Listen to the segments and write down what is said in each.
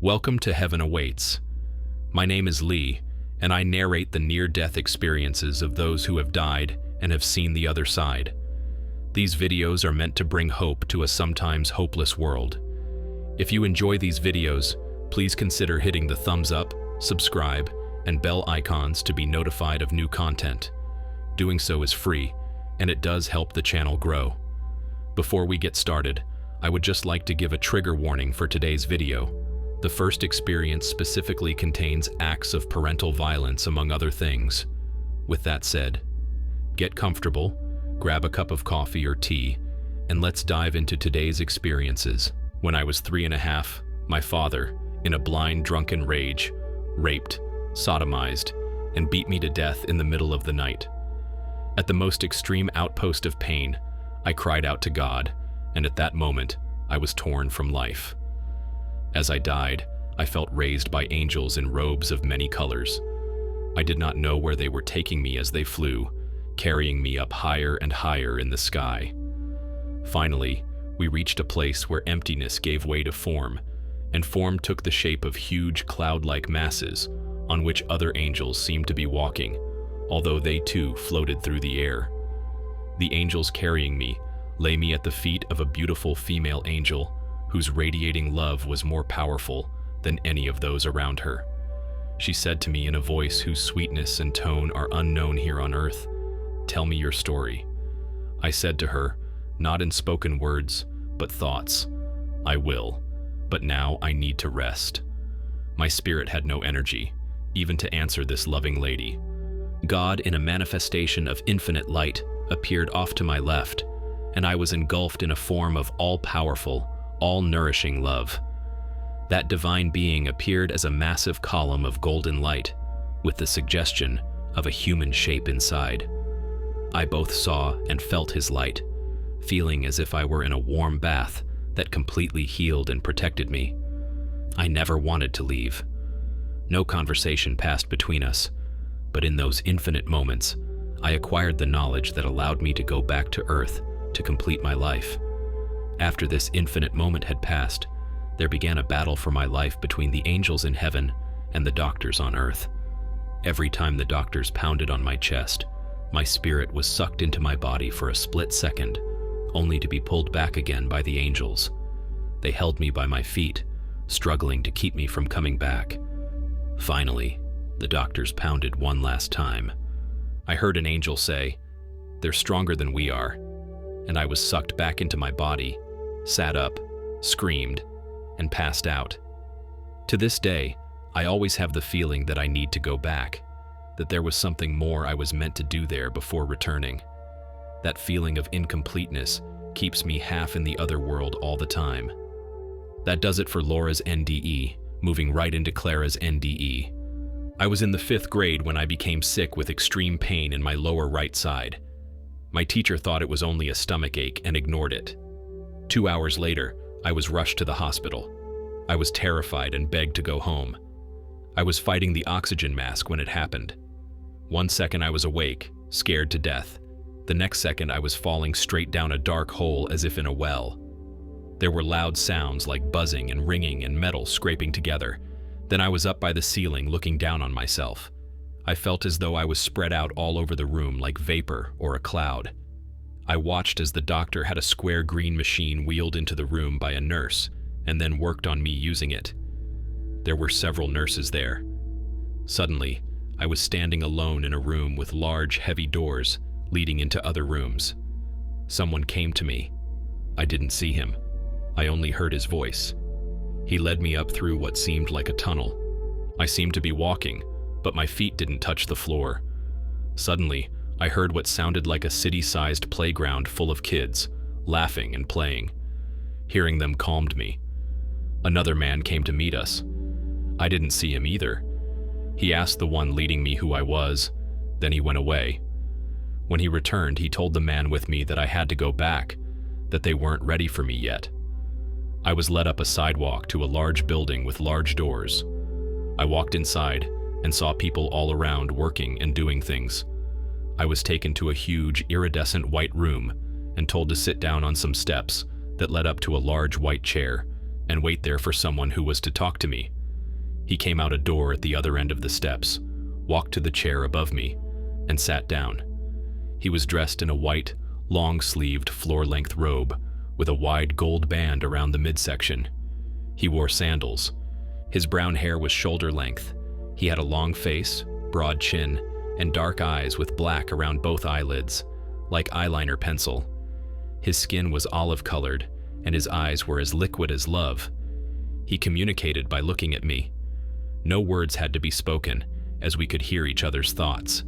Welcome to Heaven Awaits. My name is Lee, and I narrate the near-death experiences of those who have died and have seen the other side. These videos are meant to bring hope to a sometimes hopeless world. If you enjoy these videos, please consider hitting the thumbs up, subscribe, and bell icons to be notified of new content. Doing so is free, and it does help the channel grow. Before we get started, I would just like to give a trigger warning for today's video. The first experience specifically contains acts of parental violence, among other things. With that said, get comfortable, grab a cup of coffee or tea, and let's dive into today's experiences. When I was 3.5, my father, in a blind, drunken rage, raped, sodomized, and beat me to death in the middle of the night. At the most extreme outpost of pain, I cried out to God, and at that moment, I was torn from life. As I died, I felt raised by angels in robes of many colors. I did not know where they were taking me as they flew, carrying me up higher and higher in the sky. Finally, we reached a place where emptiness gave way to form, and form took the shape of huge cloud-like masses on which other angels seemed to be walking, although they too floated through the air. The angels carrying me lay me at the feet of a beautiful female angel whose radiating love was more powerful than any of those around her. She said to me in a voice whose sweetness and tone are unknown here on earth, "Tell me your story." I said to her, not in spoken words, but thoughts, "I will, but now I need to rest." My spirit had no energy, even to answer this loving lady. God, in a manifestation of infinite light, appeared off to my left, and I was engulfed in a form of all-powerful, all-nourishing love. That divine being appeared as a massive column of golden light, with the suggestion of a human shape inside. I both saw and felt his light, feeling as if I were in a warm bath that completely healed and protected me. I never wanted to leave. No conversation passed between us, but in those infinite moments, I acquired the knowledge that allowed me to go back to Earth to complete my life. After this infinite moment had passed, there began a battle for my life between the angels in heaven and the doctors on Earth. Every time the doctors pounded on my chest, my spirit was sucked into my body for a split second, only to be pulled back again by the angels. They held me by my feet, struggling to keep me from coming back. Finally, the doctors pounded one last time. I heard an angel say, "They're stronger than we are," and I was sucked back into my body, sat up, screamed, and passed out. To this day, I always have the feeling that I need to go back, that there was something more I was meant to do there before returning. That feeling of incompleteness keeps me half in the other world all the time. That does it for Laura's NDE, moving right into Clara's NDE. I was in the 5th grade when I became sick with extreme pain in my lower right side. My teacher thought it was only a stomach ache and ignored it. 2 hours later, I was rushed to the hospital. I was terrified and begged to go home. I was fighting the oxygen mask when it happened. One second I was awake, scared to death. The next second I was falling straight down a dark hole as if in a well. There were loud sounds like buzzing and ringing and metal scraping together. Then I was up by the ceiling looking down on myself. I felt as though I was spread out all over the room like vapor or a cloud. I watched as the doctor had a square green machine wheeled into the room by a nurse and then worked on me using it. There were several nurses there. Suddenly, I was standing alone in a room with large, heavy doors leading into other rooms. Someone came to me. I didn't see him. I only heard his voice. He led me up through what seemed like a tunnel. I seemed to be walking, but my feet didn't touch the floor. Suddenly, I heard what sounded like a city-sized playground full of kids, laughing and playing. Hearing them calmed me. Another man came to meet us. I didn't see him either. He asked the one leading me who I was, then he went away. When he returned, he told the man with me that I had to go back, that they weren't ready for me yet. I was led up a sidewalk to a large building with large doors. I walked inside and saw people all around working and doing things. I was taken to a huge, iridescent white room and told to sit down on some steps that led up to a large white chair, and wait there for someone who was to talk to me. He came out a door at the other end of the steps, walked to the chair above me, and sat down. He was dressed in a white, long-sleeved, floor-length robe with a wide gold band around the midsection. He wore sandals. His brown hair was shoulder length. He had a long face, broad chin, and dark eyes with black around both eyelids, like eyeliner pencil. His skin was olive-colored, and his eyes were as liquid as love. He communicated by looking at me. No words had to be spoken, as we could hear each other's thoughts.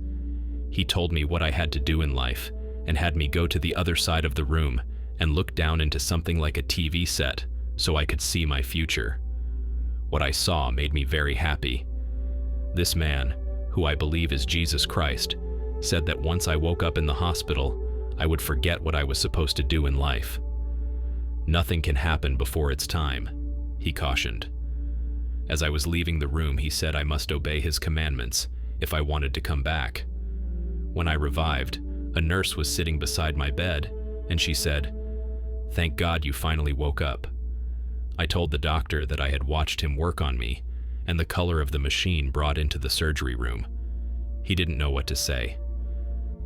He told me what I had to do in life, and had me go to the other side of the room and look down into something like a TV set so I could see my future. What I saw made me very happy. This man, who I believe is Jesus Christ, said that once I woke up in the hospital, I would forget what I was supposed to do in life. Nothing can happen before its time, he cautioned. As I was leaving the room, he said I must obey his commandments if I wanted to come back. When I revived, a nurse was sitting beside my bed, and she said, "Thank God you finally woke up." I told the doctor that I had watched him work on me, and the color of the machine brought into the surgery room. He didn't know what to say.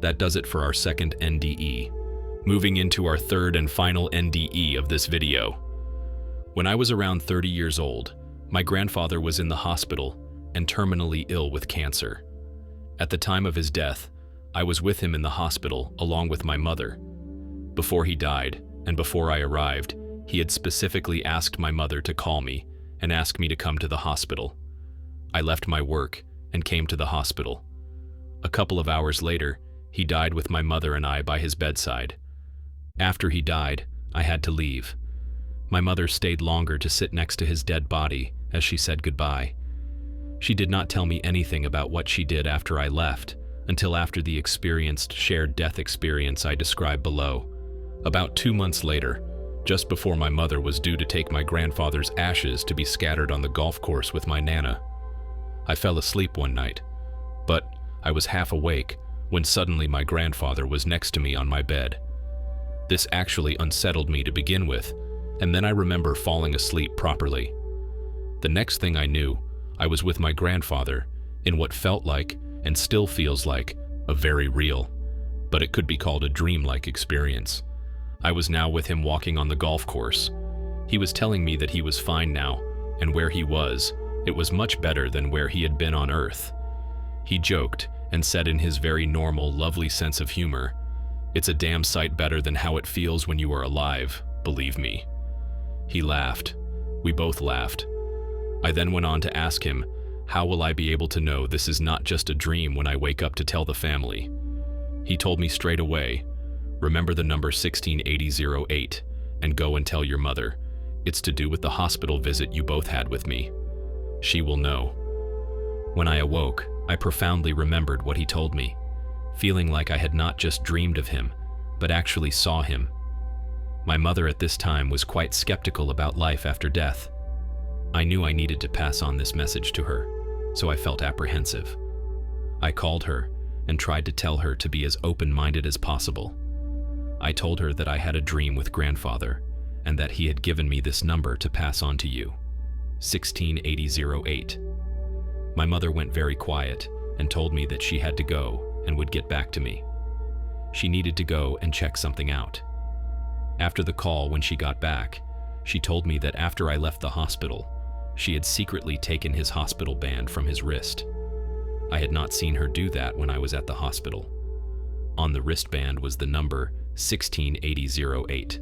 That does it for our second NDE. Moving into our third and final NDE of this video. When I was around 30 years old, my grandfather was in the hospital and terminally ill with cancer. At the time of his death, I was with him in the hospital along with my mother. Before he died, and before I arrived, he had specifically asked my mother to call me and ask me to come to the hospital. I left my work and came to the hospital. A couple of hours later, he died with my mother and I by his bedside. After he died, I had to leave. My mother stayed longer to sit next to his dead body as she said goodbye. She did not tell me anything about what she did after I left, until after the experienced shared death experience I described below. About 2 months later, just before my mother was due to take my grandfather's ashes to be scattered on the golf course with my Nana, I fell asleep one night, but I was half awake when suddenly my grandfather was next to me on my bed. This actually unsettled me to begin with, and then I remember falling asleep properly. The next thing I knew, I was with my grandfather in what felt like, and still feels like, a very real, but it could be called a dream-like experience. I was now with him walking on the golf course. He was telling me that he was fine now, and where he was, it was much better than where he had been on Earth. He joked and said in his very normal, lovely sense of humor, "It's a damn sight better than how it feels when you are alive, believe me." He laughed. We both laughed. I then went on to ask him, how will I be able to know this is not just a dream when I wake up to tell the family? He told me straight away, remember the number 168008 and go and tell your mother. It's to do with the hospital visit you both had with me. She will know. When I awoke, I profoundly remembered what he told me, feeling like I had not just dreamed of him, but actually saw him. My mother at this time was quite skeptical about life after death. I knew I needed to pass on this message to her, so I felt apprehensive. I called her and tried to tell her to be as open-minded as possible. I told her that I had a dream with grandfather and that he had given me this number to pass on to you, 168008. My mother went very quiet and told me that she had to go and would get back to me. She needed to go and check something out. After the call, when she got back, she told me that after I left the hospital, she had secretly taken his hospital band from his wrist. I had not seen her do that when I was at the hospital. On the wristband was the number 168008.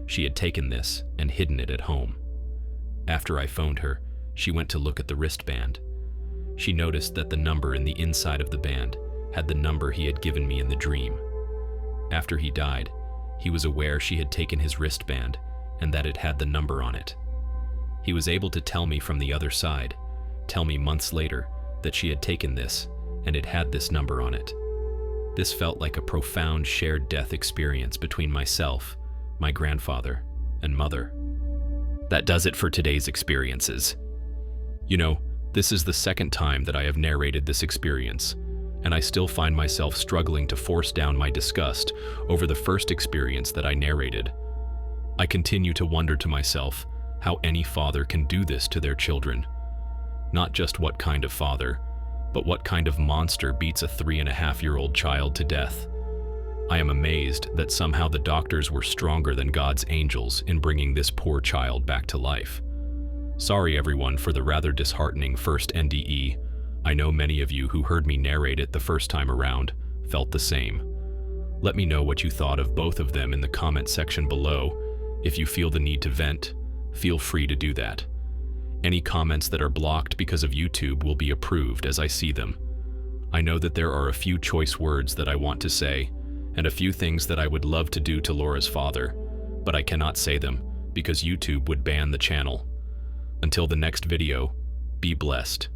She had taken this and hidden it at home. After I phoned her, she went to look at the wristband. She noticed that the number in the inside of the band had the number he had given me in the dream. After he died, he was aware she had taken his wristband and that it had the number on it. He was able to tell me from the other side, tell me months later, that she had taken this and it had this number on it. This felt like a profound shared death experience between myself, my grandfather, and mother. That does it for today's experiences. You know, this is the second time that I have narrated this experience, and I still find myself struggling to force down my disgust over the first experience that I narrated. I continue to wonder to myself, how any father can do this to their children. Not just what kind of father, but what kind of monster beats a 3.5-year-old child to death. I am amazed that somehow the doctors were stronger than God's angels in bringing this poor child back to life. Sorry everyone for the rather disheartening first NDE. I know many of you who heard me narrate it the first time around felt the same. Let me know what you thought of both of them in the comment section below. If you feel the need to vent, feel free to do that. Any comments that are blocked because of YouTube will be approved as I see them. I know that there are a few choice words that I want to say, and a few things that I would love to do to Laura's father, but I cannot say them because YouTube would ban the channel. Until the next video, be blessed.